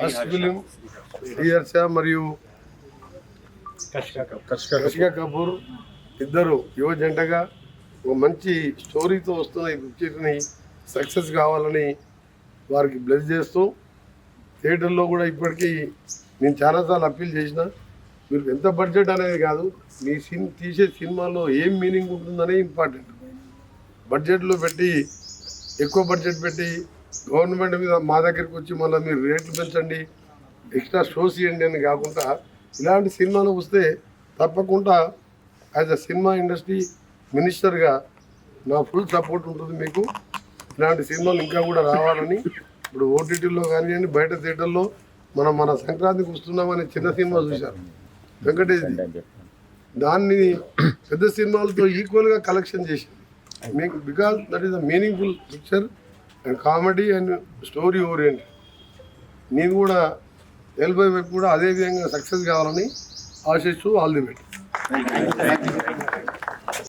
First film Sriharsha మరియు కషికా కపూర్ ఇద్దరు యువ జంటగా ఒక మంచి స్టోరీతో వస్తున్న ఈ పిక్చర్ని సక్సెస్ కావాలని వారికి బ్లెస్ చేస్తూ థియేటర్లో కూడా ఇప్పటికీ నేను చాలాసార్లు అప్పీల్ చేసిన మీరు ఎంత బడ్జెట్ అనేది కాదు మీ తీసే సినిమాలో ఏం మీనింగ్ ఉంటుందనే ఇంపార్టెంట్. బడ్జెట్లో పెట్టి ఎక్కువ బడ్జెట్ పెట్టి గవర్నమెంట్ మీద మా దగ్గరికి వచ్చి మళ్ళీ మీరు రేట్లు పెంచండి ఎక్స్ట్రా షోస్ ఇవ్వండి అని కాకుండా ఇలాంటి సినిమాలు వస్తే తప్పకుండా యాజ్ అ సినిమా ఇండస్ట్రీ మినిస్టర్గా నా ఫుల్ సపోర్ట్ ఉంటుంది మీకు. ఇలాంటి సినిమాలు ఇంకా కూడా రావాలని ఇప్పుడు ఓటీటీలో కానివ్వండి బయట థియేటర్లో మన సంక్రాంతికి వస్తున్నామని చిన్న సినిమా చూశారు వెంకటేష్, దాన్ని పెద్ద సినిమాలతో ఈక్వల్గా కలెక్షన్ చేసింది మీకు because that is a meaningful picture and comedy and story oriented. నేను కూడా ఎల్బై వైపు కూడా అదే విధంగా సక్సెస్ కావాలని ఆశిస్తూ ఆల్ ది బెస్ట్.